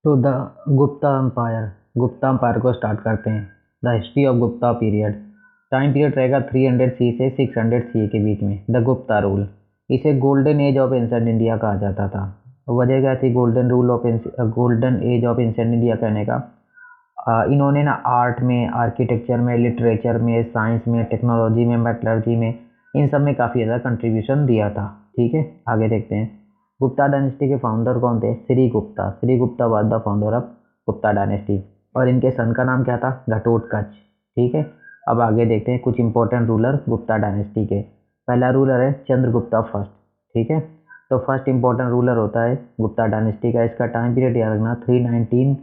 तो the Gupta empire को start करते हैं। The history of Gupta period. Time period रहेगा 300 सी से 600 सी के बीच में। द गुप्ता रूल, इसे golden age of ancient India कहा जाता था। वजह क्या थी golden age of ancient India कहने का? इन्होंने ना आर्ट में, आर्किटेक्चर में, लिटरेचर में, साइंस में, टेक्नोलॉजी में, मेटलर्जी में, इन सब में काफ़ी ज़्यादा कंट्रीब्यूशन दिया था। ठीक है, आगे देखते हैं। गुप्ता डायनेस्टी के फाउंडर कौन थे? Shri Gupta was the founder of Gupta dynasty. और इनके सन का नाम क्या था? घटोत्कच। ठीक है, अब आगे देखते हैं कुछ इंपॉर्टेंट रूलर गुप्ता डायनेस्टी के। पहला रूलर है चंद्रगुप्ता फर्स्ट। ठीक है, तो फर्स्ट इंपॉर्टेंट रूलर होता है गुप्ता डायनेस्टी का। इसका टाइम पीरियड याद रखना 319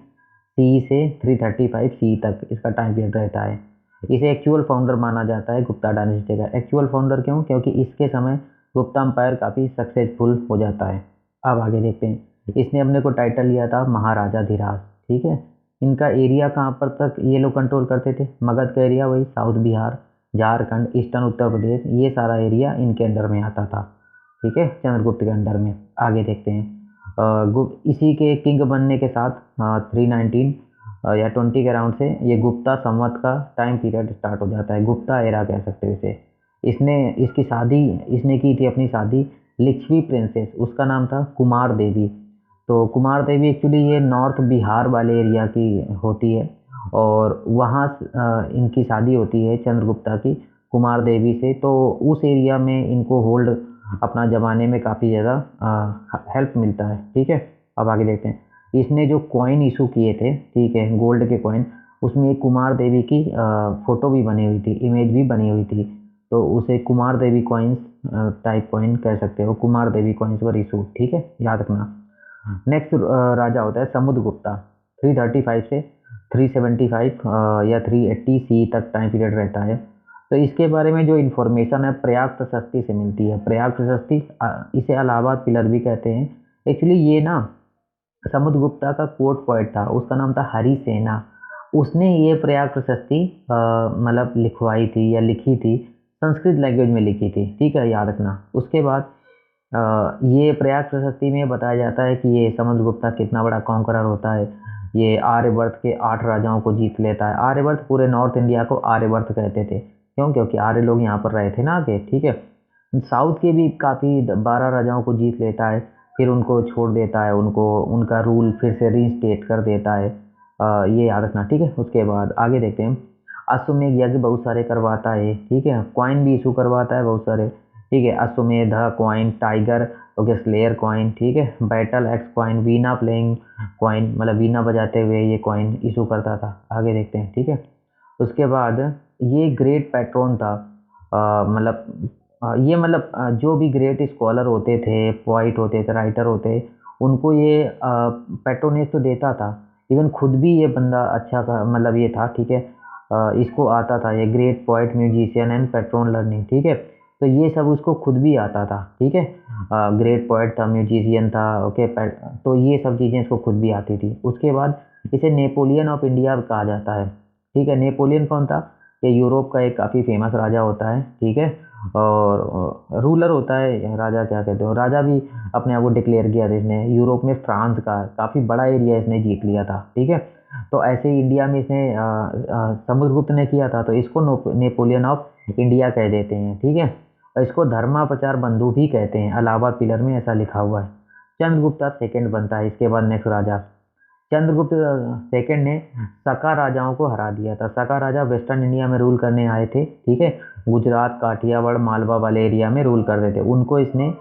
सी से 335 सी तक इसका टाइम पीरियड रहता है। इसे एक्चुअल फाउंडर माना जाता है गुप्ता डायनेस्टी का। एक्चुअल फाउंडर क्यों? क्योंकि इसके समय गुप्ता अम्पायर काफ़ी सक्सेसफुल हो जाता है। अब आगे देखते हैं। इसने अपने को टाइटल लिया था महाराजा धीराज। ठीक है, इनका एरिया कहाँ पर तक ये लोग कंट्रोल करते थे? मगध का एरिया, वही साउथ बिहार, झारखंड, ईस्टर्न उत्तर प्रदेश, ये सारा एरिया इनके अंडर में आता था। ठीक है, चंद्रगुप्त के अंडर में। आगे देखते हैं। इसी के किंग बनने के साथ 319 या 20 के अराउंड से ये गुप्ता संवत का टाइम पीरियड स्टार्ट हो जाता है। गुप्ता एरा कह सकते हो इसे। इसने की थी अपनी शादी लिच्छवी प्रिंसेस, उसका नाम था कुमार देवी। तो कुमार देवी एक्चुअली ये नॉर्थ बिहार वाले एरिया की होती है, और वहाँ इनकी शादी होती है चंद्रगुप्ता की कुमार देवी से। तो उस एरिया में इनको होल्ड अपना जमाने में काफ़ी ज़्यादा हेल्प मिलता है। ठीक है, अब आगे देखते हैं। इसने जो कॉइन इशू किए थे, ठीक है, गोल्ड के कॉइन, उसमें एक कुमार देवी की फ़ोटो भी बनी हुई थी, इमेज भी बनी हुई थी। तो उसे कुमार देवी कॉइन्स टाइप कॉइन कह सकते हो। कुमार देवी कॉइन्स वर इशू। ठीक है, याद रखना। नेक्स्ट राजा होता है समुद्रगुप्ता। 335 से 375 या 380 सी तक टाइम पीरियड रहता है। तो इसके बारे में जो इन्फॉर्मेशन है प्रयाग प्रशस्ति से मिलती है। प्रयाग प्रशस्ति, इसे इलाहाबाद पिलर भी कहते हैं। एक्चुअली ये ना समुद्रगुप्ता का कोर्ट पोएट था, उसका नाम था हरिसेना। उसने ये प्रयाग प्रशस्ति मतलब लिखवाई थी या लिखी थी, संस्कृत लैंग्वेज में लिखी थी। ठीक है, याद रखना। उसके बाद ये प्रयाग प्रशस्ति में बताया जाता है कि ये समुद्रगुप्ता कितना बड़ा कॉन्करर होता है। ये आर्यवर्त के 8 राजाओं को जीत लेता है। आर्यवर्त, पूरे नॉर्थ इंडिया को आर्यवर्त कहते थे। क्यों? क्योंकि आर्य लोग यहाँ पर रहे थे ना आगे। ठीक है, साउथ के भी काफ़ी 12 राजाओं को जीत लेता है, फिर उनको छोड़ देता है, उनका रूल फिर से रीस्टेट कर देता है। ये याद रखना। ठीक है, उसके बाद आगे देखते हैं। अश्वमेध यज्ञ बहुत सारे करवाता है। ठीक है, कॉइन भी इशू करवाता है बहुत सारे। ठीक है, अश्वमेध coin, tiger okay, slayer coin, ठीक है, बैटल एक्स कॉइन, वीणा प्लेइंग कॉइन, मतलब वीणा बजाते हुए ये कॉइन इशू करता था। आगे देखते हैं। ठीक है, उसके बाद ये ग्रेट पैट्रोन था। जो भी ग्रेट स्कॉलर होते थे, पोइट होते थे, राइटर होते, उनको ये पैट्रोनेज तो देता था। इवन खुद भी ये बंदा अच्छा का मतलब ये था। ठीक है, इसको आता था ये great poet, musician and patron learning. ठीक है, तो ये सब उसको खुद भी आता था। ठीक है, ग्रेट पोइट था, म्यूजिशियन था, ओके, तो ये सब चीज़ें इसको खुद भी आती थी। उसके बाद इसे नेपोलियन ऑफ इंडिया कहा जाता है। ठीक है, नेपोलियन कौन था? ये यूरोप का एक काफ़ी फेमस राजा होता है। ठीक है, और रूलर होता है, राजा क्या कहते हो, राजा भी अपने आप को डिक्लेयर किया था इसने। यूरोप में फ्रांस का काफ़ी बड़ा एरिया इसने जीत लिया था। ठीक है, तो ऐसे ही इंडिया में इसने समुद्रगुप्त ने किया था, तो इसको नेपोलियन ऑफ इंडिया कह देते हैं। ठीक है, और इसको धर्माप्रचार बंधु भी कहते हैं। इलाहाबाद पिलर में ऐसा लिखा हुआ है। चंद्रगुप्ता सेकंड बनता है। इसके बाद नेक्स्ट राजा चंद्रगुप्त सेकंड ने सका राजाओं को हरा दिया था। सका राजा वेस्टर्न इंडिया में रूल करने आए थे। ठीक है, गुजरात, काठियावाड़, मालवा वाले एरिया में रूल करते थे, उनको इसने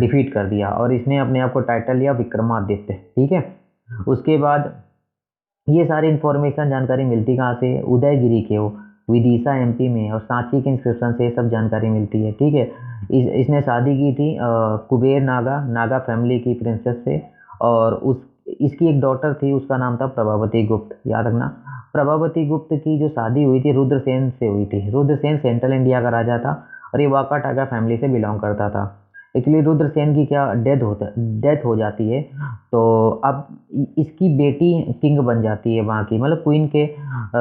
डिफीट कर दिया, और इसने अपने आप को टाइटल लिया विक्रमादित्य। ठीक है, उसके बाद ये सारी इंफॉर्मेशन जानकारी मिलती कहाँ से? उदयगिरी के हो, विदिशा एमपी में, और सांची के इंस्क्रिप्शन से ये सब जानकारी मिलती है। ठीक है, इसने शादी की थी कुबेर नागा फैमिली की प्रिंसेस से, और इसकी एक डॉटर थी, उसका नाम था प्रभावती गुप्त। याद रखना, प्रभावती गुप्त की जो शादी हुई थी रुद्रसेन से हुई थी। रुद्रसेन सेंट्रल इंडिया का राजा था, और ये वाकाटाका फैमिली से बिलोंग करता था। एक्चुअली रुद्रसेन की क्या डेथ हो जाती है, तो अब इसकी बेटी किंग बन जाती है वहाँ की, मतलब क्वीन के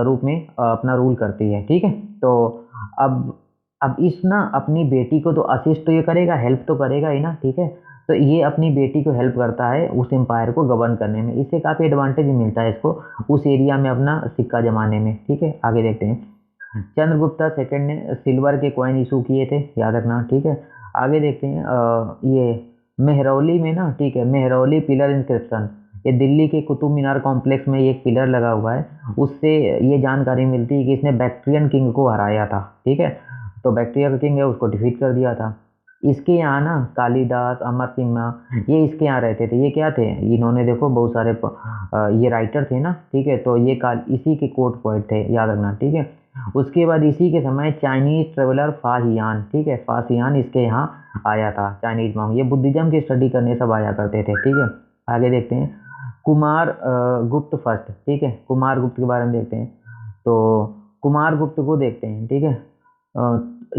रूप में अपना रूल करती है। ठीक है, तो अब इस ना अपनी बेटी को तो असिस्ट तो ये करेगा, हेल्प तो करेगा ही ना। ठीक है, तो ये अपनी बेटी को हेल्प करता है उस एम्पायर को गवर्न करने में, इससे काफ़ी एडवांटेज मिलता है इसको उस एरिया में अपना सिक्का जमाने में। ठीक है, आगे देखते हैं। चंद्रगुप्ता सेकंड ने सिल्वर के कॉइन इशू किए थे, याद रखना। ठीक है, आगे देखते हैं। ये मेहरौली में ना, ठीक है, मेहरौली पिलर इंस्क्रिप्शन, ये दिल्ली के कुतुब मीनार कॉम्प्लेक्स में एक पिलर लगा हुआ है, उससे ये जानकारी मिलती है कि इसने बैक्ट्रियन किंग को हराया था। ठीक है, तो बैक्ट्रिया का किंग है, उसको डिफीट कर दिया था। इसके यहाँ ना कालिदास, अमर सिन्हा, ये इसके यहाँ रहते थे। ये क्या थे, इन्होंने देखो बहुत सारे ये राइटर थे ना। ठीक है, तो ये इसी के कोर्ट पोएट थे, याद रखना। ठीक है, उसके बाद इसी के समय चाइनीज ट्रेवलर फाहियान, ठीक है, फाहियान इसके यहाँ आया था। चाइनीज मॉन्क, ये बुद्धिज्म की स्टडी करने सब आया करते थे। ठीक है, आगे देखते हैं। कुमार गुप्त फर्स्ट, ठीक है, कुमार गुप्त के बारे में देखते हैं। तो कुमार गुप्त को देखते हैं। ठीक है,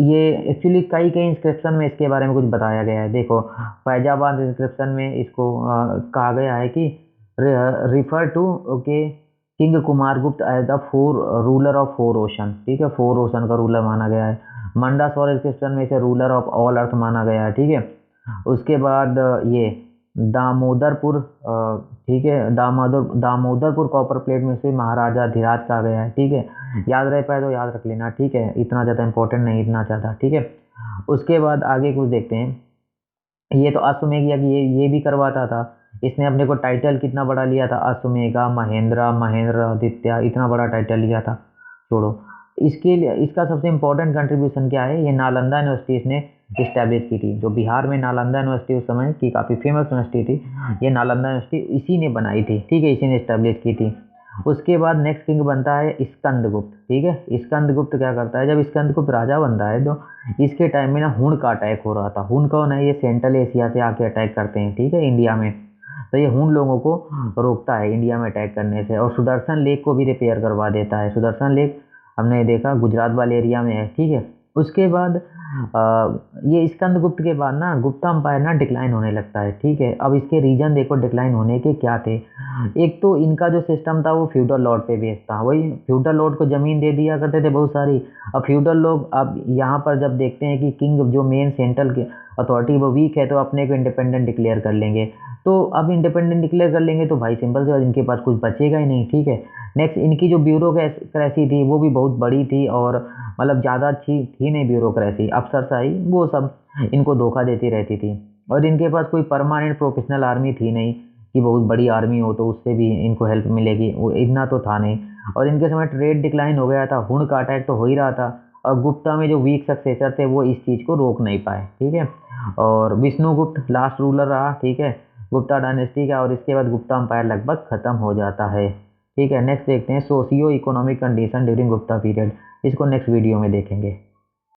ये एक्चुअली कई कई इंस्क्रिप्शन में इसके बारे में कुछ बताया गया है। देखो, फैजाबाद इंस्क्रिप्शन में इसको कहा गया है कि refer to okay king Kumar Gupta as the ruler of 4 ocean. ठीक है, 4 ओशन का रूलर माना गया है। मंडासौर इंस्क्रिप्शन में इसे रूलर ऑफ ऑल अर्थ माना गया है। ठीक है, उसके बाद ये दामोदरपुर, ठीक है, दामोदरपुर कॉपर प्लेट में से महाराजा धीराज कहा गया है। ठीक है, याद रह पाए तो याद रख लेना। ठीक है, इतना ज़्यादा इंपॉर्टेंट नहीं, इतना ज़्यादा। ठीक है, उसके बाद आगे कुछ देखते हैं। ये तो अश्वमेध यज्ञ ये भी करवाता था। इसने अपने को टाइटल कितना बड़ा लिया था, अश्वमेधा महेंद्र महेंद्र आदित्य, इतना बड़ा टाइटल लिया था। छोड़ो, इसके लिए इसका सबसे इम्पोर्टेंट कंट्रीब्यूशन क्या है, ये नालंदा यूनिवर्सिटी इसने इस्टेब्लिश की थी। जो बिहार में नालंदा यूनिवर्सिटी उस समय की काफ़ी फेमस यूनिवर्सिटी थी, ये नालंदा यूनिवर्सिटी इसी ने बनाई थी। ठीक है, इसी ने इस्टेब्लिश की थी। उसके बाद नेक्स्ट किंग बनता है स्कंदगुप्त। ठीक है, स्कंदगुप्त क्या करता है, जब स्कंदगुप्त राजा बनता है तो इसके टाइम में ना हुण का अटैक हो रहा था। हुण कौन है, ये सेंट्रल एशिया से आके अटैक करते हैं। ठीक है, इंडिया में, तो ये हुण लोगों को रोकता है इंडिया में अटैक करने से, और सुदर्शन लेक को भी रिपेयर करवा देता है। सुदर्शन लेक हमने देखा गुजरात वाले एरिया में है। ठीक है, उसके बाद ये स्कंदगुप्त के बाद ना गुप्ता अम्पायर ना डिक्लाइन होने लगता है। ठीक है, अब इसके रीजन देखो डिक्लाइन होने के क्या थे। एक तो इनका जो सिस्टम था वो फ्यूडल लॉर्ड पे बेस्ड था। वही फ्यूडल लॉर्ड को ज़मीन दे दिया करते थे बहुत सारी। अब फ्यूडल लोग अब यहाँ पर जब देखते हैं कि किंग जो मेन सेंट्रल की अथॉरिटी वो वीक है, तो अपने को इंडिपेंडेंट डिक्लेयर कर लेंगे। तो अब इंडिपेंडेंट डिक्लेयर कर लेंगे तो भाई सिंपल से इनके पास कुछ बचेगा ही नहीं। ठीक है, नेक्स्ट इनकी जो ब्यूरोक्रेसी थी वो भी बहुत बड़ी थी, और मतलब ज़्यादा अच्छी थी नहीं ब्यूरोक्रेसी, अफसरशाही वो सब इनको धोखा देती रहती थी। और इनके पास कोई परमानेंट प्रोफेशनल आर्मी थी नहीं कि बहुत बड़ी आर्मी हो तो उससे भी इनको हेल्प मिलेगी, वो इतना तो था नहीं। और इनके समय ट्रेड डिक्लाइन हो गया था, हुण का अटैक तो हो ही रहा था, और गुप्ता में जो वीक सक्सेसर थे वो इस चीज़ को रोक नहीं पाए। ठीक है, और विष्णुगुप्त लास्ट रूलर रहा। ठीक है, गुप्ता डायनेस्टी का, और इसके बाद गुप्ता अम्पायर लगभग ख़त्म हो जाता है। ठीक है, नेक्स्ट देखते हैं socio economic condition during Gupta period. इसको नेक्स्ट वीडियो में देखेंगे।